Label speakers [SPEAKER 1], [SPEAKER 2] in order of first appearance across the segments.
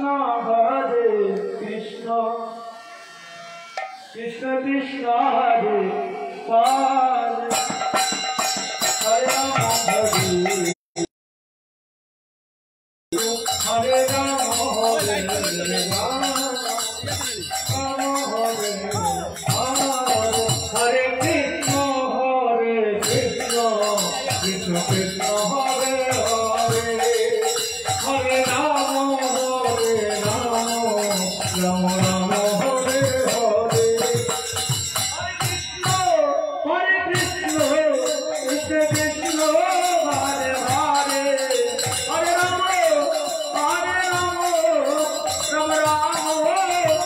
[SPEAKER 1] Hare Krishna Krishna Krishna Hare Hare Hare Rama Hare Rama Hare Rama Hare Krishna Krishna Krishna Hare Hare Hare Rama Rama Rama Hare Hare Hare Krishna Krishna Krishna Hare Hare Hare Rama Rama Rama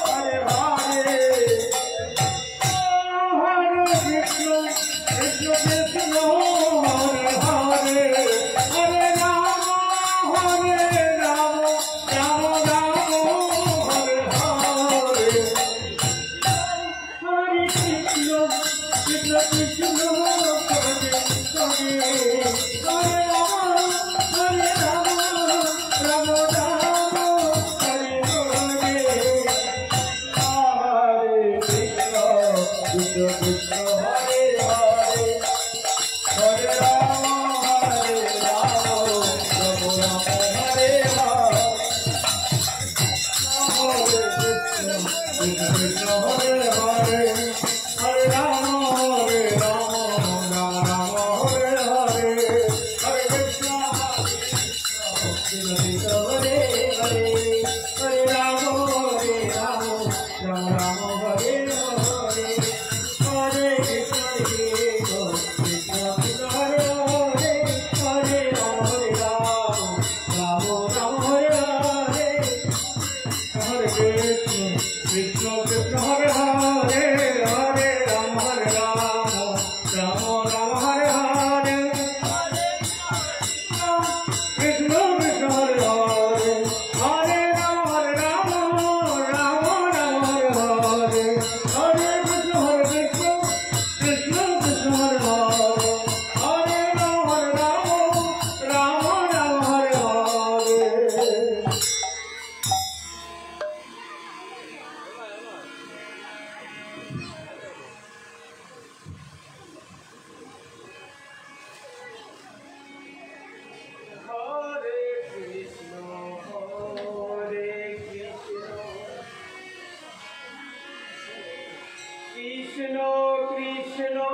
[SPEAKER 1] Hare Hare Hare Krishna Krishna Krishna Hare Hare Hare Rama Rama Rama Hare Hare Hare Krishna Krishna Krishna Hare Hare Hare Rama Rama Rama Hare Hare Hare Krishna Krishna Krishna Hare Hare Hare Rama Rama Rama Hare Hare Krishna Krishna Hare Hare Hare Rama Rama Rama Hare Hare Hare Krishna Krishna Krishna Hare Hare Hare Rama Rama Rama Hare Hare Hare Krishna Krishna Krishna Hare Hare Hare Rama Rama Rama Hare Hare Hare Krishna Krishna Krishna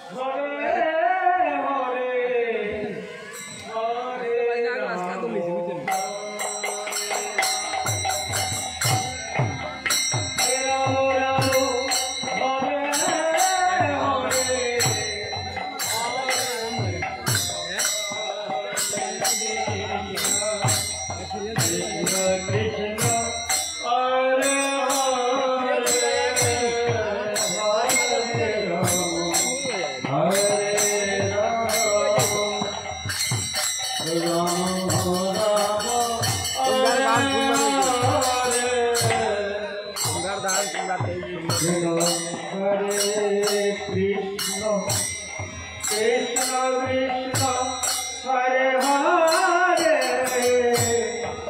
[SPEAKER 1] Hare Hare Hare Rama Rama Rama Hare Hare Krishna Krishna Hare Hare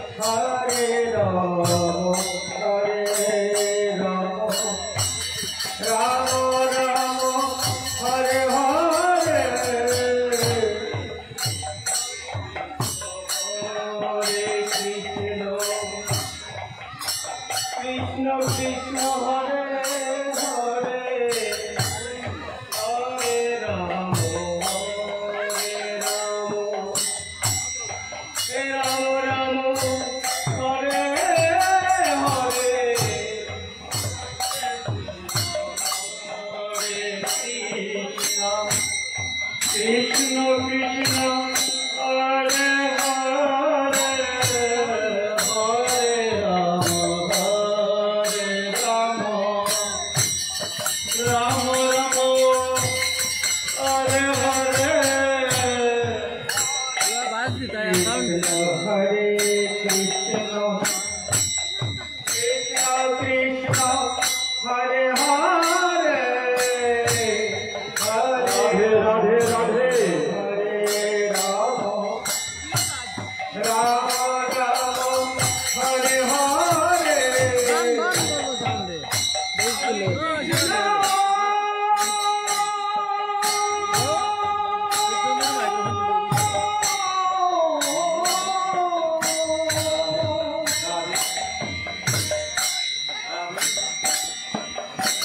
[SPEAKER 1] Hare Rama Rama Rama Hare Hare Hare Krishna Krishna Krishna Hare Hare Hare Rama Rama Rama Hare Hare Krishna Krishna Hare Hare Hare Rama Krishna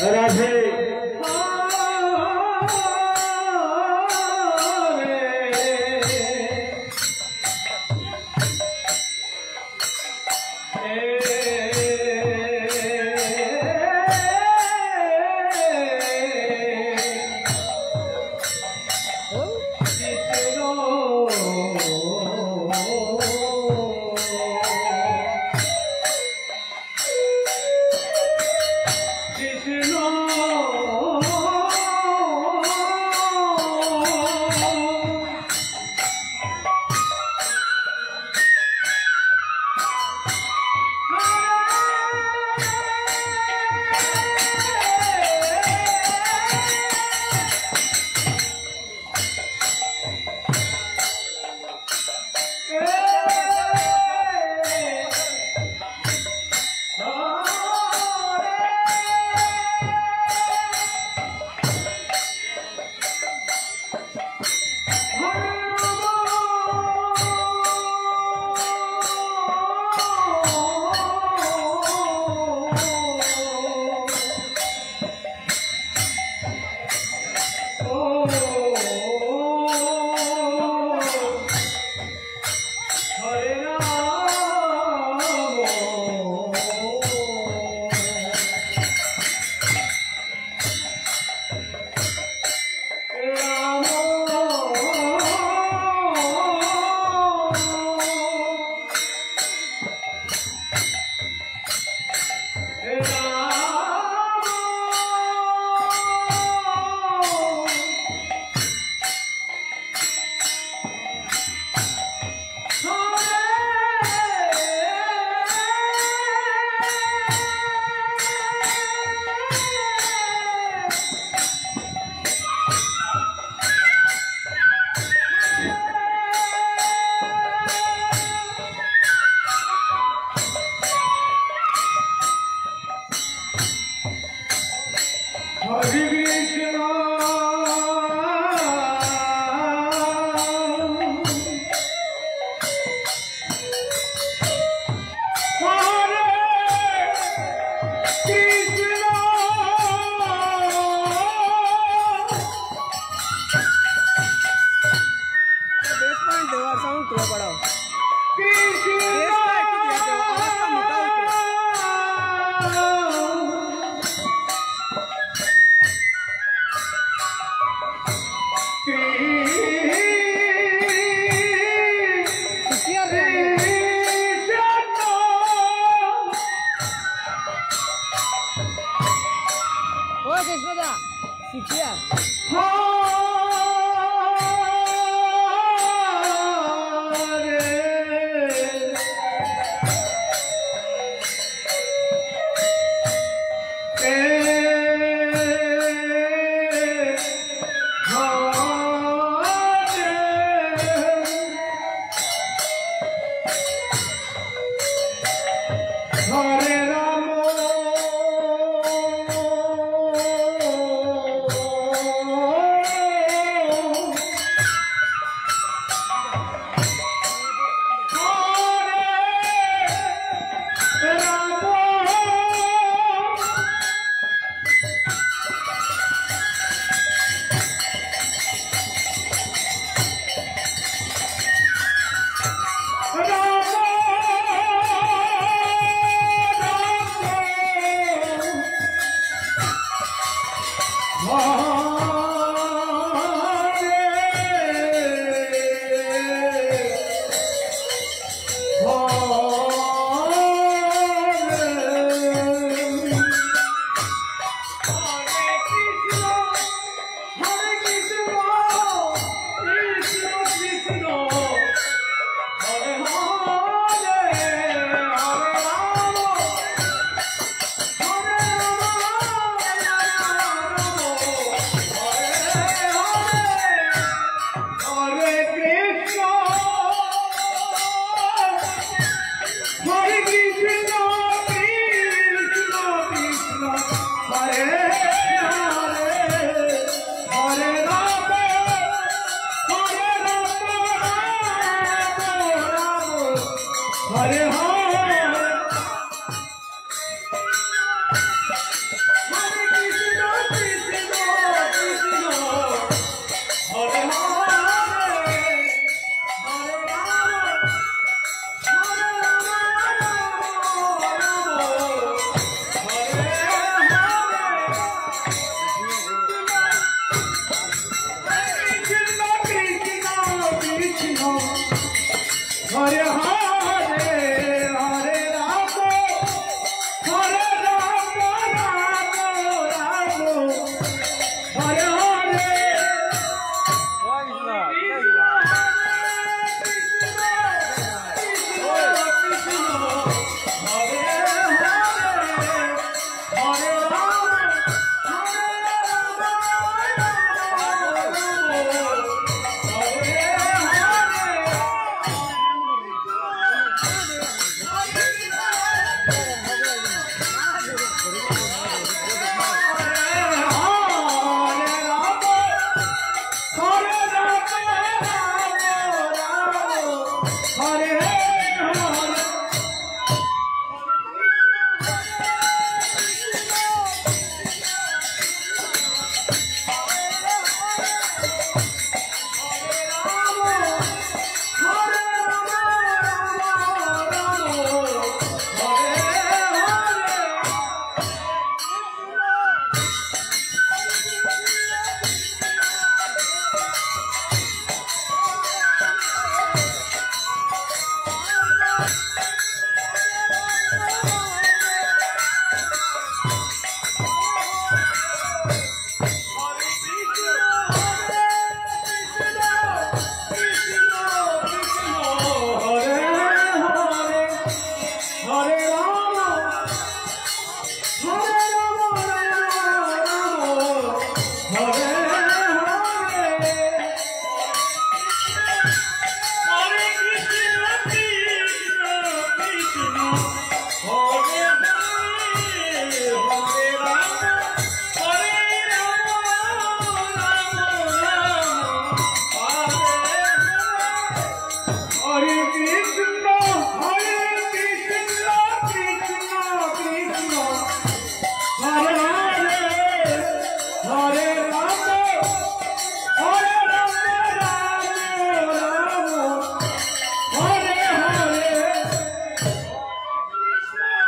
[SPEAKER 1] Radhe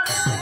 [SPEAKER 1] Hare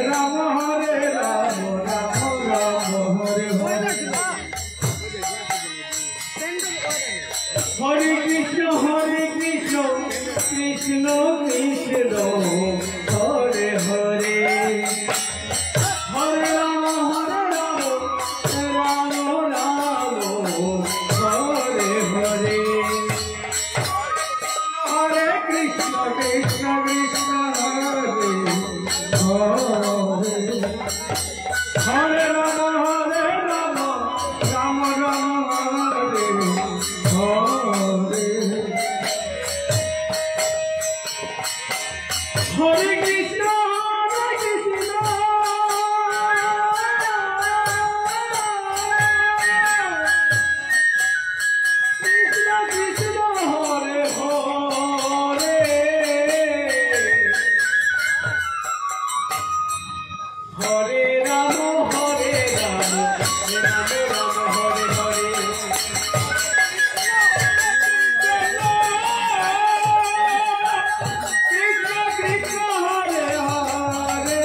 [SPEAKER 1] Ram Ram Hare Hare Hare Krishna Krishna Krishna Hare Hare Hare Ram Ram Ram Hare Hare Hare Krishna Krishna Krishna Hare Hare Hare Ram Ram Ram Hare Hare Hare Krishna হরে রাম রাম রাম হরে হরে কৃষ্ণ কৃষ্ণ হরে হরে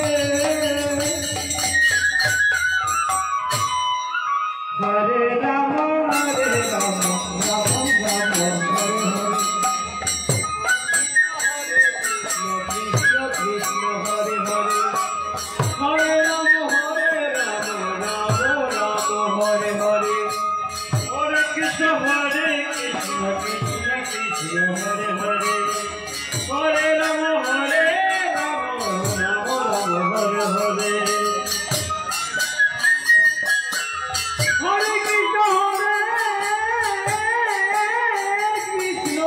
[SPEAKER 1] হরে রাম রাম রাম হরে হরে কৃষ্ণ কৃষ্ণ হরে হরে হরে রাম রাম রাম হরে হরে হরে কৃষ্ণ কৃষ্ণ কৃষ্ণ হরে হরে হরে রাম রাম হরে হরে হরে কৃষ্ণ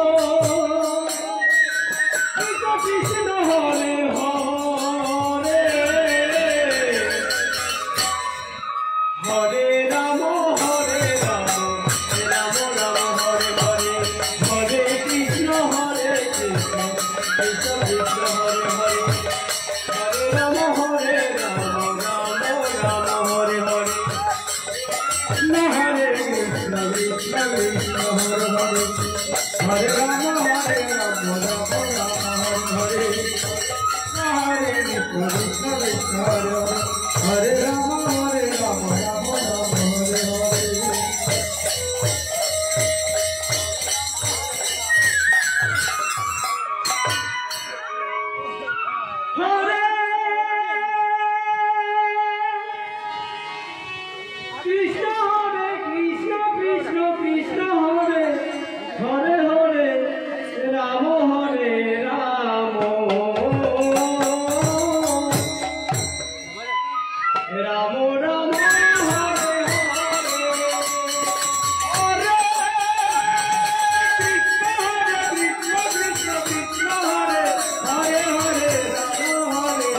[SPEAKER 1] কৃষ্ণ কৃষ্ণ হরে হরে হরে রাম রাম রাম হরে হরে হরে কৃষ্ণ কৃষ্ণ কৃষ্ণ হরে হরে হরে রাম রাম রাম হরে হরে হরে কৃষ্ণ কৃষ্ণ কৃষ্ণ হরে হরে হরে রাম রাম রাম হরে হরে হরে কৃষ্ণ কৃষ্ণ কৃষ্ণ হরে হরে হরে রাম রাম হরে হরে হরে কৃষ্ণ কৃষ্ণ কৃষ্ণ কৃষ্ণ হরে হরে হরে রাম হরে রাম রাম রাম হরে হরে কৃষ্ণ কৃষ্ণ কৃষ্ণ কৃষ্ণ হরে হরে হরে রাম হরে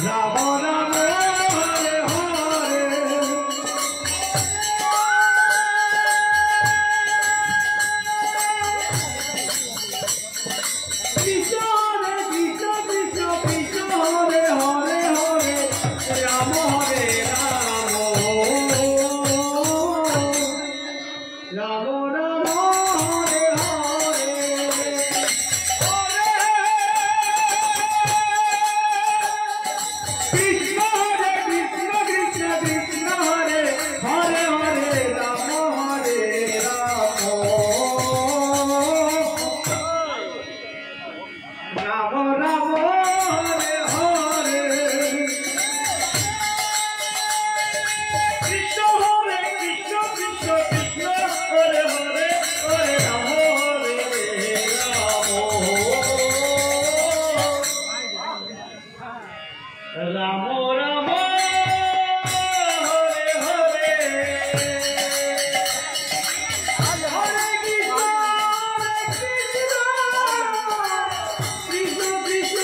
[SPEAKER 1] রাম রাম হরে হরে কৃষ্ণ কৃষ্ণ কৃষ্ণ কৃষ্ণ হরে হরে হরে রাম হরে রাম রাম রাম হরে হরে কৃষ্ণ কৃষ্ণ কৃষ্ণ কৃষ্ণ হরে হরে হরে রাম হরে রাম রাম রাম হরে হরে কৃষ্ণ কৃষ্ণ কৃষ্ণ কৃষ্ণ হরে হরে হরে রাম হরে রাম রাম হরে হরে হরে কৃষ্ণ কৃষ্ণ কৃষ্ণ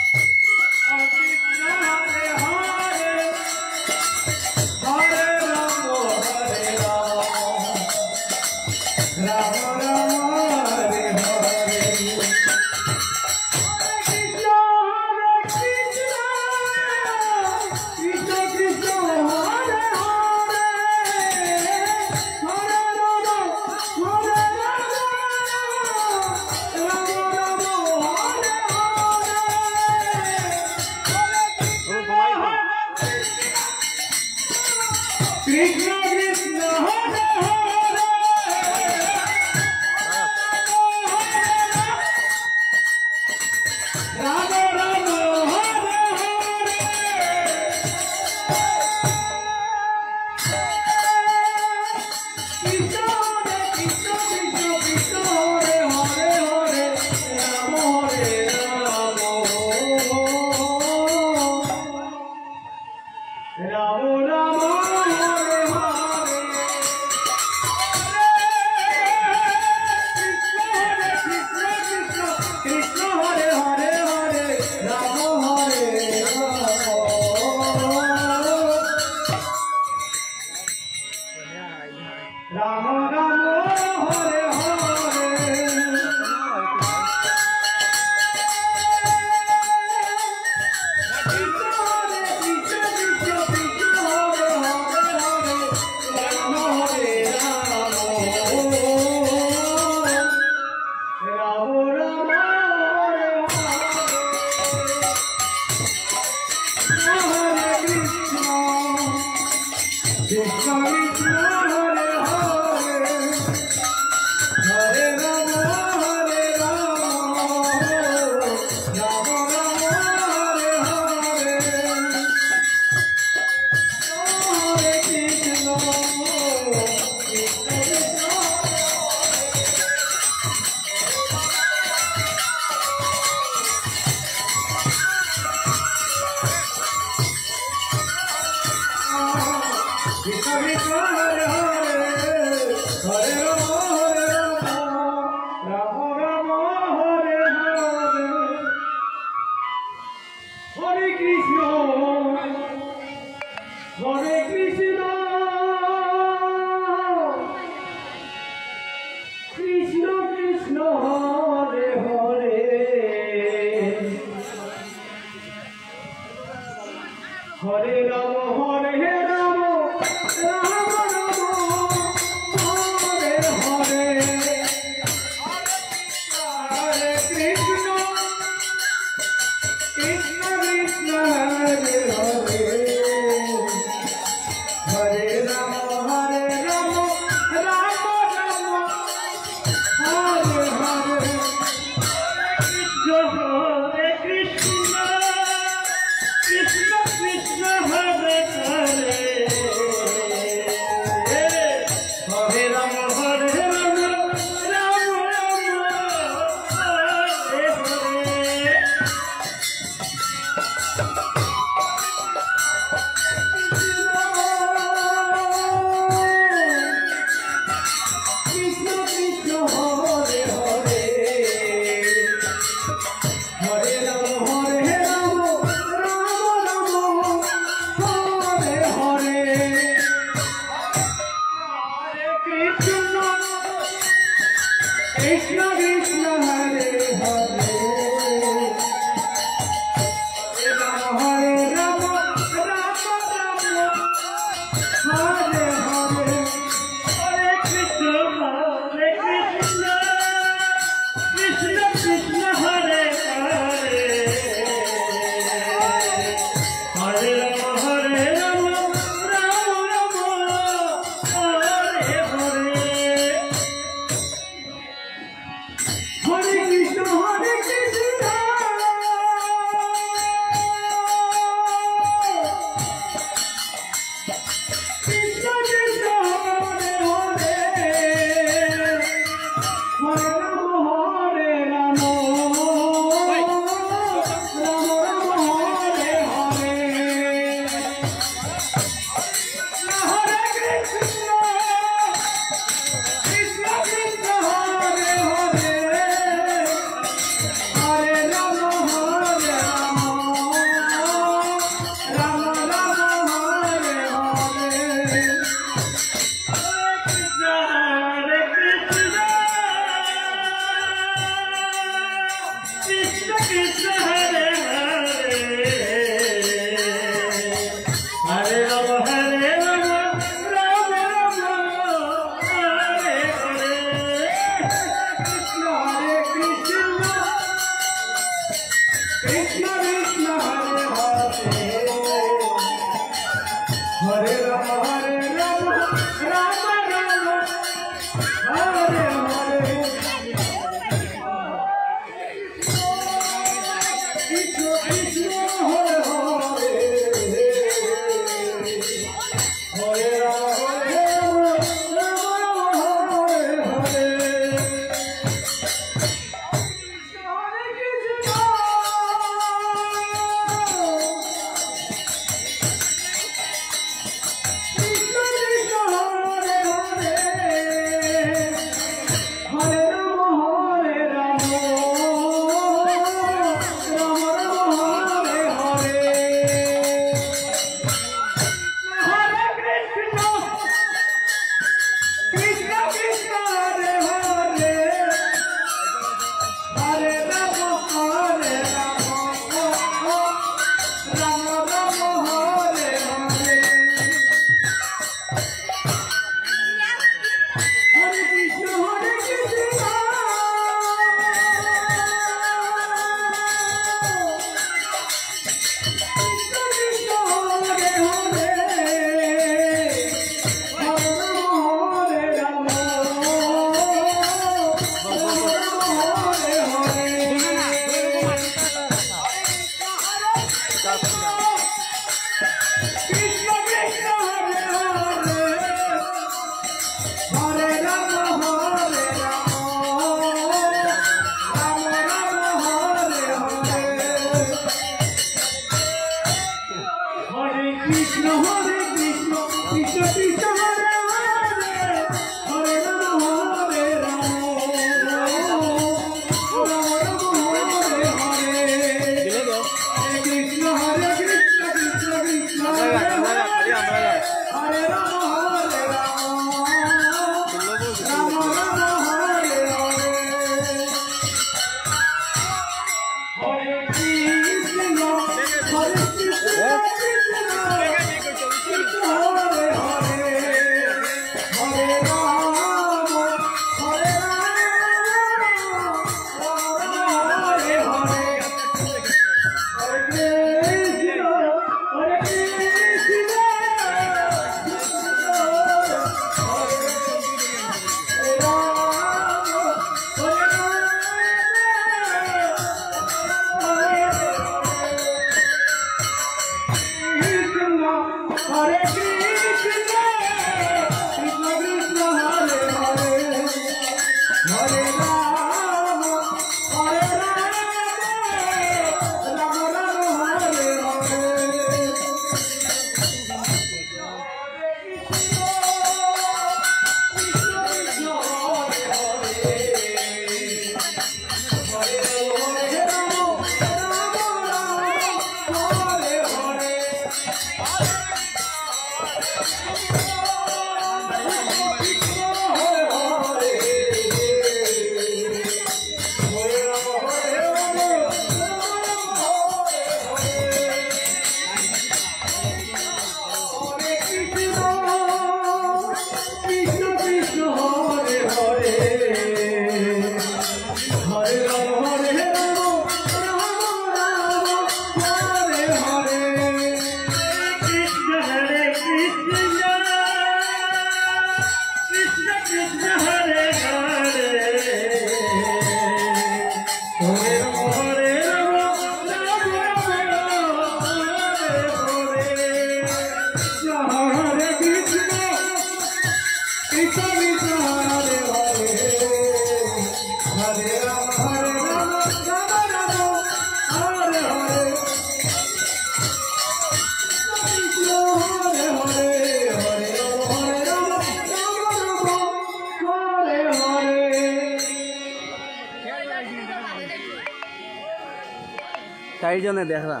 [SPEAKER 2] চারজনে দেখলা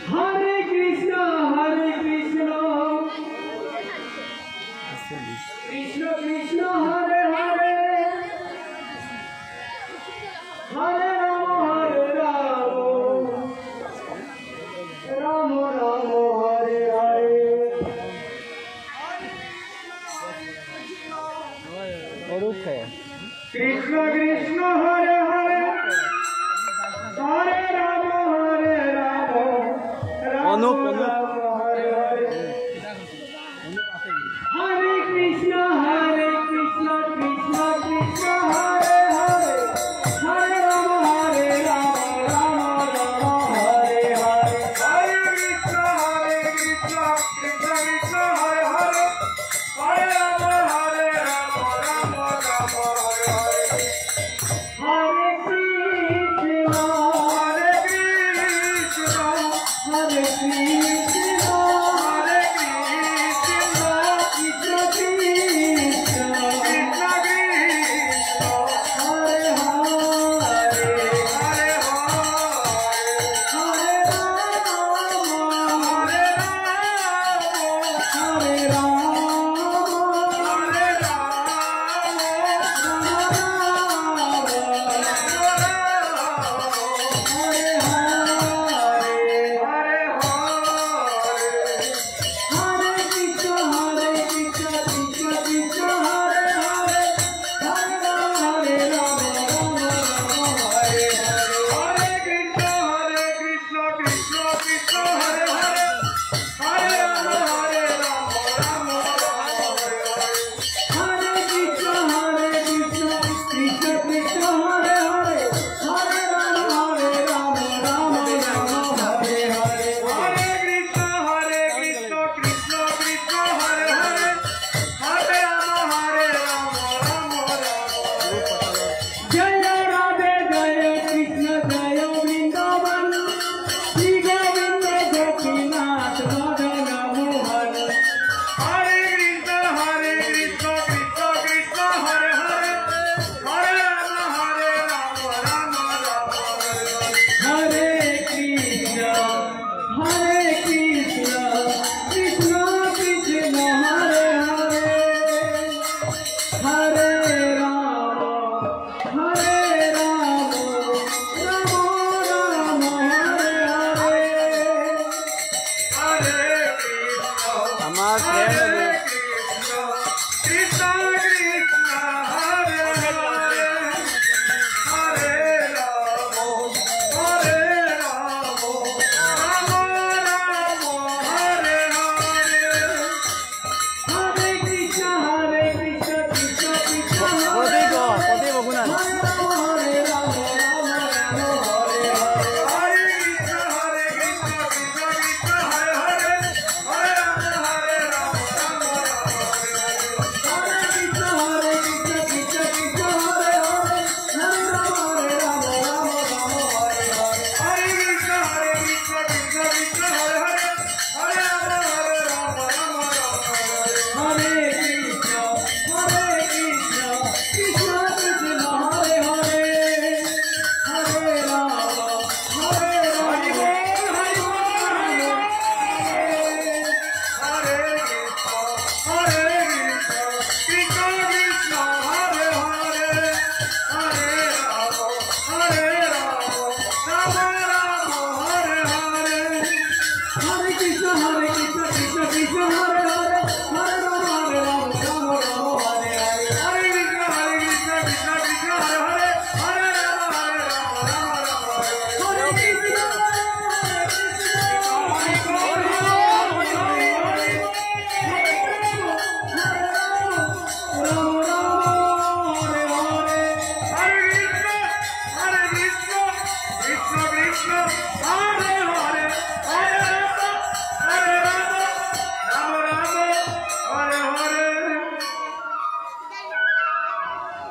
[SPEAKER 1] Hare Krishna, Krishna Krishna, Hare Hare, Hare Rama, Rama Rama, Hare Hare. Krishna Krishna, Hare Hare, Hare Rama, Rama Rama, Hare Hare. Hare Krishna, Krishna Krishna, Hare Hare, Hare Rama, Rama Rama, Hare Hare. Hare Krishna, Krishna Krishna, Hare Hare, Hare Rama, Rama Rama, Hare Hare. Hare Krishna, Hare Krishna, Hare Krishna.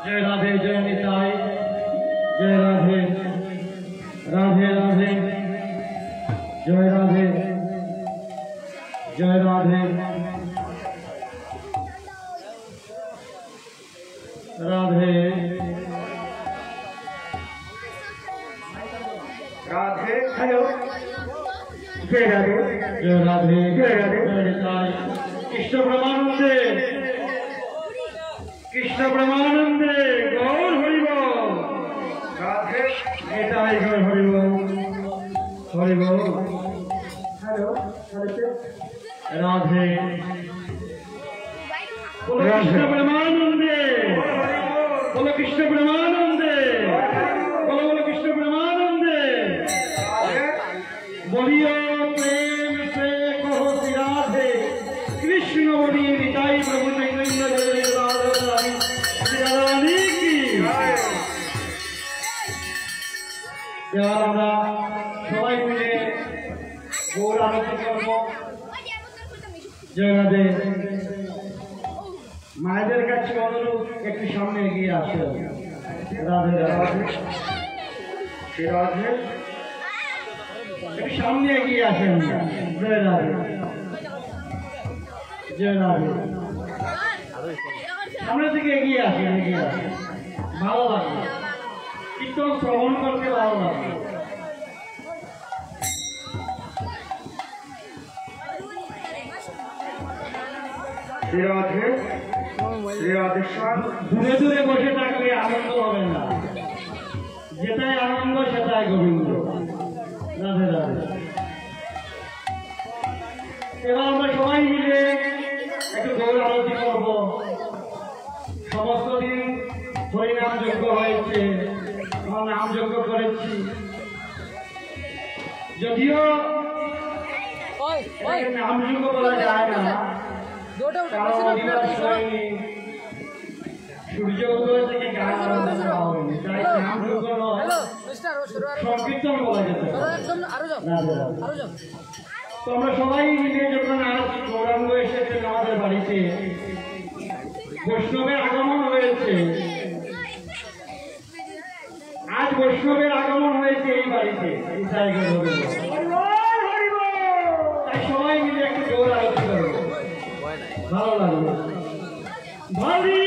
[SPEAKER 1] जय राधे जय निताई जय राधे राधे राधे जय राधे जय Radhe Radhe Radhe hello जय राधे जय राधे जय राधे जय निताई कृष्ण ब्रह्मानंदे कृष्ण ब्रह्मानंदे गौर हरिबो राधे निताई गौर हरिबो हरिबो hello Radhe बोलो कृष्ण ब्रह्मानंदे बोलो कृष्ण ब्रह्मानंदे बोलो बोलो कृष्ण ब्रह्मानंदे बोलियो प्रेम से कहो श्री राधे कृष्ण बोलिए निताई प्रभु चैतन्य देव श्री रानी की यार আমরা সবাই মিলে গৌর আরতি করব জয় রাধে মায়েদের কাছে অনুরোধ একটু সামনে এগিয়ে আসে রাধে রাধে শ্রী রাধে একটু সামনে এগিয়ে আসেন জয় রাধে জয় রাধে সামনে থেকে এগিয়ে আসেন ভালো লাগবে কীর্তন শ্রবণ করতে ভালো লাগবে শ্রী রাধে শ্রী রাধেশ্যাম দূরে দূরে বসে থাকলে আনন্দ হবে না যেটাই আনন্দ সেটাই গোবিন্দ রাধে রাধে এবার আমরা সবাই মিলে একটু গৌর আরতি করবো সমস্ত দিন হরিনাম যজ্ঞ হয়েছে আমরা নাম যজ্ঞ করেছি যদিও নাম যজ্ঞ বলা যায় না সূর্য উদয় থেকে গান আরম্ভ করা হয়নি, তাই সংকীর্তন বলা যেতে পারে। তো আমরা সবাই মিলে যখন আজ গৌরাঙ্গ এসেছেন আমাদের বাড়িতে, বৈষ্ণবের আগমন হয়েছে, আজ বৈষ্ণবের আগমন হয়েছে এই বাড়িতে, এই জায়গায় তাই সবাই মিলে একটু জোর আরতি করবো, ভালো লাগবে। ভারী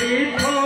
[SPEAKER 1] विठ्ठल